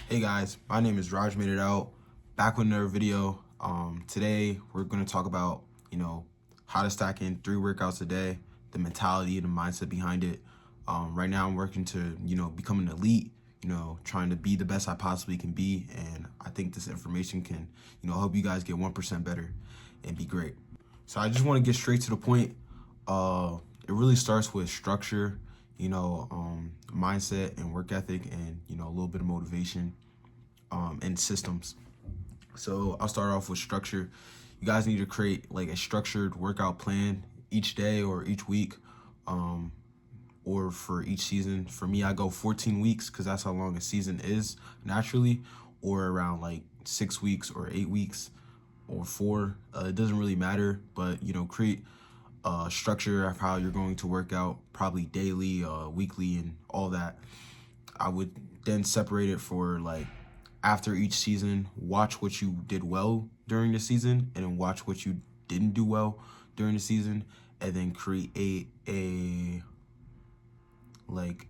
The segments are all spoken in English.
Hey guys, my name is Raj Made It Out, back with another video. Today we're going to talk about, how to stack in 3 workouts a day, the mentality and the mindset behind it. Right now I'm working to, become an elite, trying to be the best I possibly can be. And I think this information can, help you guys get 1% better and be great. So I just want to get straight to the point. It really starts with structure, mindset and work ethic, and a little bit of motivation, and systems. So I'll start off with structure. You guys need to create like a structured workout plan each day or each week, or for each season. For me, I go 14 weeks because that's how long a season is naturally, or around like 6 weeks or 8 weeks or 4. It doesn't really matter, but create structure of how you're going to work out, probably daily, weekly, and all that. I would then separate it for like after each season, watch what you did well during the season, and then watch what you didn't do well during the season, and then create a like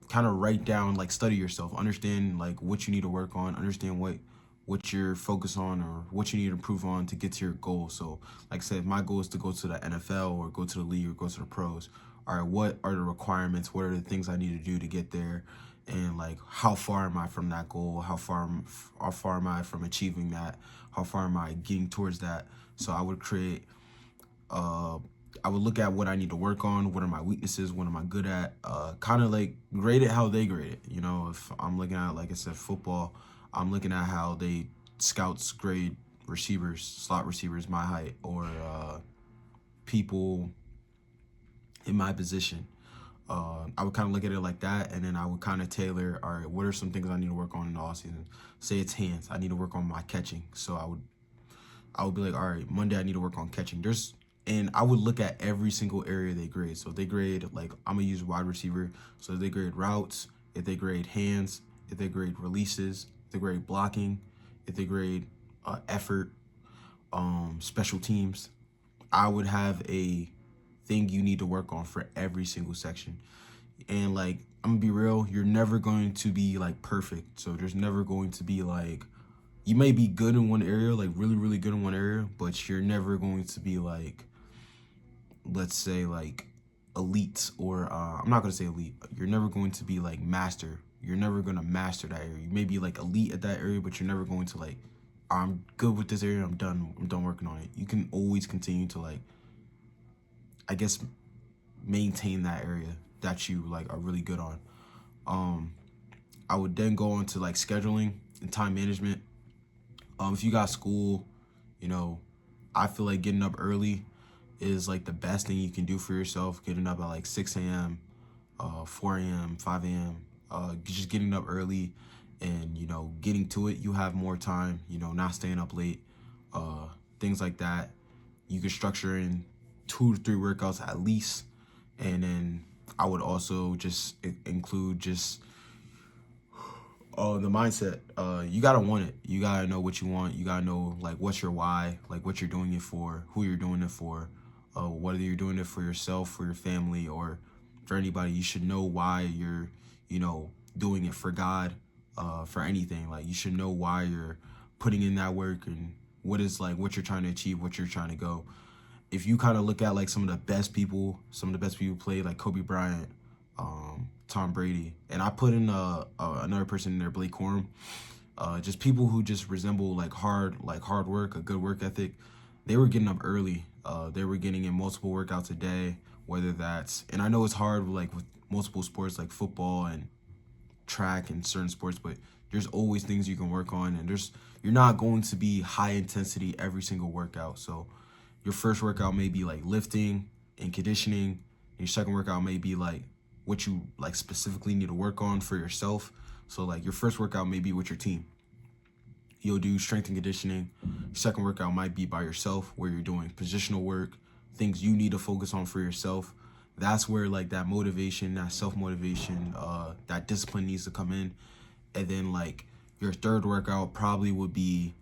kind of write down, like study yourself, understand like what you need to work on, understand what you're focused on or what you need to improve on to get to your goal. So like I said, my goal is to go to the NFL or go to the league or go to the pros. All right, what are the requirements? What are the things I need to do to get there? And like, how far am I from that goal? How far am I from achieving that? How far am I getting towards that? So I would create, I would look at what I need to work on. What are my weaknesses? What am I good at? Kind of like grade it how they grade it. If I'm looking at, like I said, football, I'm looking at how they scouts grade receivers, slot receivers, my height, or people in my position. I would kind of look at it like that, and then I would kind of tailor, all right, what are some things I need to work on in the off season? Say it's hands, I need to work on my catching. So I would be like, all right, Monday I need to work on catching. And I would look at every single area they grade. So if they grade, like, I'm gonna use wide receiver. So if they grade routes, if they grade hands, if they grade releases, if they grade blocking, if they grade effort, special teams, I would have a thing you need to work on for every single section. And like, I'm gonna be real, you're never going to be like perfect. So there's never going to be like, you may be good in one area, like really, really good in one area, but you're never going to be like, let's say like elite, or I'm not gonna say elite. You're never going to be like master. You're never gonna master that area. You may be like elite at that area, but you're never going to like, I'm good with this area, I'm done working on it. You can always continue to like, I guess, maintain that area that you like are really good on. I would then go on to like scheduling and time management. If you got school, I feel like getting up early is like the best thing you can do for yourself. Getting up at like 6 a.m., 4 a.m., 5 a.m., just getting up early and, getting to it. You have more time, not staying up late, things like that. You can structure in 2 to 3 workouts at least. And then I would also just include just the mindset. You gotta want it. You gotta know what you want. You gotta know like what's your why, like what you're doing it for, who you're doing it for, whether you're doing it for yourself, for your family, or for anybody. You should know why you're, doing it for God, for anything. Like, you should know why you're putting in that work and what you're trying to achieve, what you're trying to go. If you kind of look at like some of the best people played, like Kobe Bryant, Tom Brady, and I put in another person in there, Blake Corum, just people who just resemble like hard work, a good work ethic. They were getting up early. They were getting in multiple workouts a day, whether that's, and I know it's hard like with multiple sports like football and track and certain sports, but there's always things you can work on, and you're not going to be high intensity every single workout. So your first workout may be like lifting and conditioning, and your second workout may be like what you like specifically need to work on for yourself. So like your first workout may be with your team. You'll do strength and conditioning. Your second workout might be by yourself, where you're doing positional work, things you need to focus on for yourself. That's where like that motivation, that self-motivation, that discipline needs to come in. And then like your third workout probably would be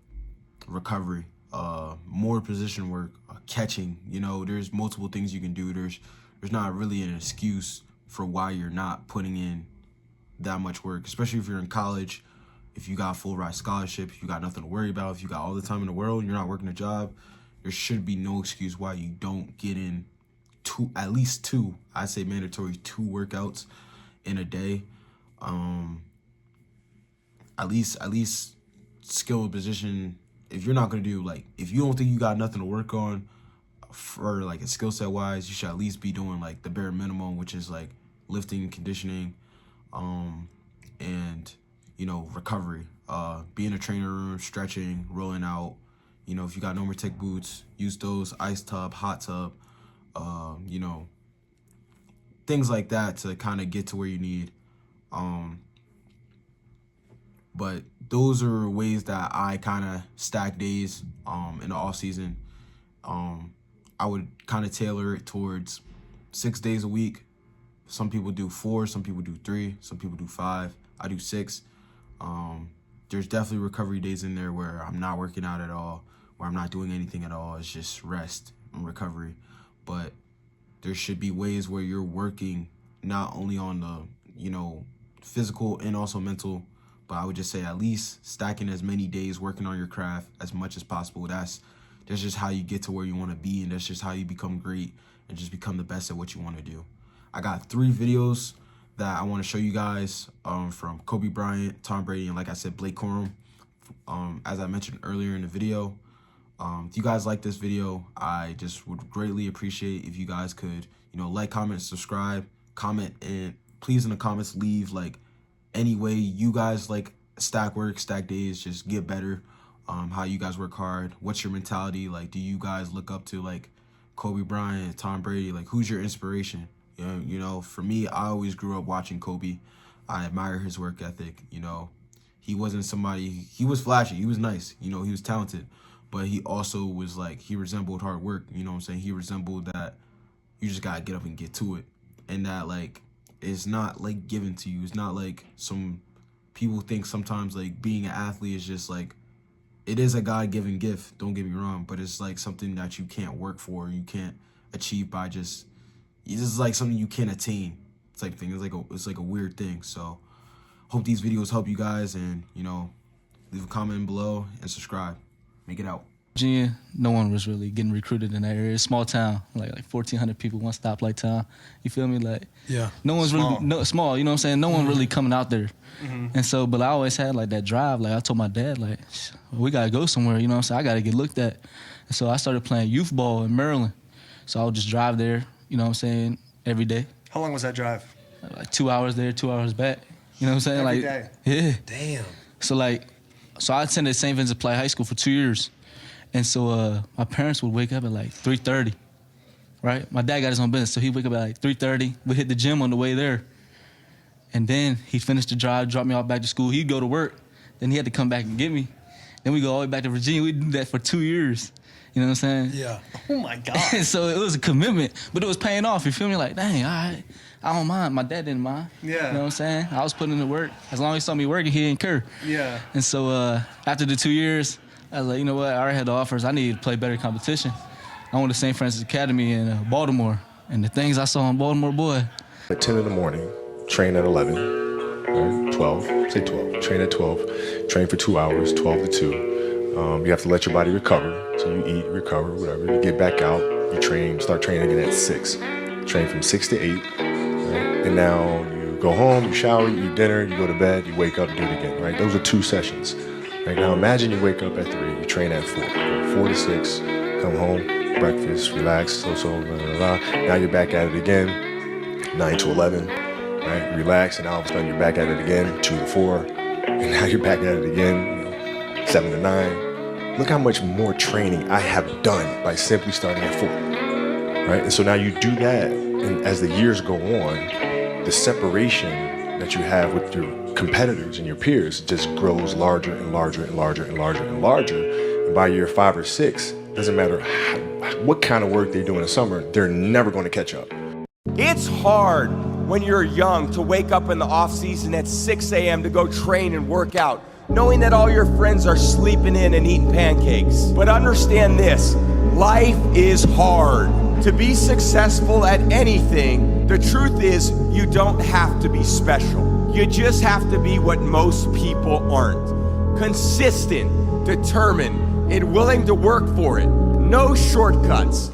recovery, more position work, catching. There's multiple things you can do. There's not really an excuse for why you're not putting in that much work, especially if you're in college. if you got full ride scholarship, if you got nothing to worry about, if you got all the time in the world, you're not working a job, there should be no excuse why you don't get in at least two, I say mandatory 2 workouts in a day. At least skill position. If you're not gonna do, like, if you don't think you got nothing to work on for like a skill set wise, you should at least be doing like the bare minimum, which is like lifting, conditioning, and recovery. Be in a trainer room, stretching, rolling out. If you got Normatec boots, use those. Ice tub, hot tub, things like that to kind of get to where you need. But those are ways that I kind of stack days in the off season. I would kind of tailor it towards 6 days a week. Some people do 4, some people do 3, some people do 5. I do 6. There's definitely recovery days in there where I'm not working out at all, where I'm not doing anything at all. It's just rest and recovery. But there should be ways where you're working not only on the, physical and also mental, but I would just say at least stacking as many days working on your craft as much as possible. That's just how you get to where you want to be, and that's just how you become great and just become the best at what you want to do. I got 3 videos that I want to show you guys from Kobe Bryant, Tom Brady, and like I said, Blake Corum. As I mentioned earlier in the video, if you guys like this video, I just would greatly appreciate if you guys could, like, comment, subscribe, comment, and please in the comments leave like any way you guys like stack work, stack days, just get better. How you guys work hard. What's your mentality? Like, do you guys look up to like Kobe Bryant, Tom Brady? Like, who's your inspiration? For me, I always grew up watching Kobe. I admire his work ethic. He wasn't somebody, he was flashy, he was nice, he was talented, but he also was like, he resembled hard work. He resembled that you just gotta get up and get to it. And that, like, it's not like given to you. It's not like some people think sometimes like being an athlete is just like, it is a God-given gift, don't get me wrong, but it's like something that you can't work for, you can't achieve by just, it's just like something you can't attain type thing. It's like a weird thing. So hope these videos help you guys, and leave a comment below and subscribe. Make it out. Virginia, no one was really getting recruited in that area. It's a small town, like 1,400 people, one stoplight town. You feel me? Like, yeah, no one's small. Really small. You know what I'm saying? No one really coming out there. And so, but I always had like that drive. Like, I told my dad, like, we gotta go somewhere. You know what I'm saying? I gotta get looked at. And so I started playing youth ball in Maryland. So I would just drive there. You know what I'm saying? Every day. How long was that drive? Like 2 hours there, 2 hours back. You know what I'm saying? Every like, day. Yeah. Damn. So I attended St. Vincent Play High School for 2 years. And so my parents would wake up at like 3:30, right? My dad got his own business, so he'd wake up at like 3:30. We'd hit the gym on the way there. And then he'd finish the drive, drop me off back to school. He'd go to work. Then he had to come back and get me. Then we go all the way back to Virginia. We'd do that for 2 years. You know what I'm saying? Yeah. Oh, my God. And so it was a commitment, but it was paying off. You feel me? Like, dang, all right, I don't mind. My dad didn't mind. Yeah. You know what I'm saying? I was putting in the work. As long as he saw me working, he didn't care. Yeah. And so after the 2 years, I was like, you know what? I already had the offers. I needed to play better competition. I went to St. Francis Academy in Baltimore. And the things I saw in Baltimore, boy. At 10 in the morning, train at 11, right? 12, say 12. Train at 12, train for 2 hours, 12 to 2. You have to let your body recover. So you eat, recover, whatever. You get back out, you train, start training again at 6. Train from 6 to 8, right? And now you go home, you shower, you eat dinner, you go to bed, you wake up and do it again, right? Those are 2 sessions. Right now, imagine you wake up at 3, you train at 4, 4 to 6, come home, breakfast, relax, blah, blah, blah. Now you're back at it again, 9 to 11, right? Relax, and all of a sudden you're back at it again, 2 to 4, and now you're back at it again, 7 to 9. Look how much more training I have done by simply starting at 4, right? And so now you do that, and as the years go on, the separation that you have with your competitors and your peers just grows larger and larger and larger and larger and larger. And by year 5 or 6, doesn't matter what kind of work they do in the summer, they're never going to catch up. It's hard when you're young to wake up in the off season at 6 a.m. to go train and work out, knowing that all your friends are sleeping in and eating pancakes. But understand this, life is hard. To be successful at anything, the truth is you don't have to be special. You just have to be what most people aren't. Consistent, determined, and willing to work for it. No shortcuts.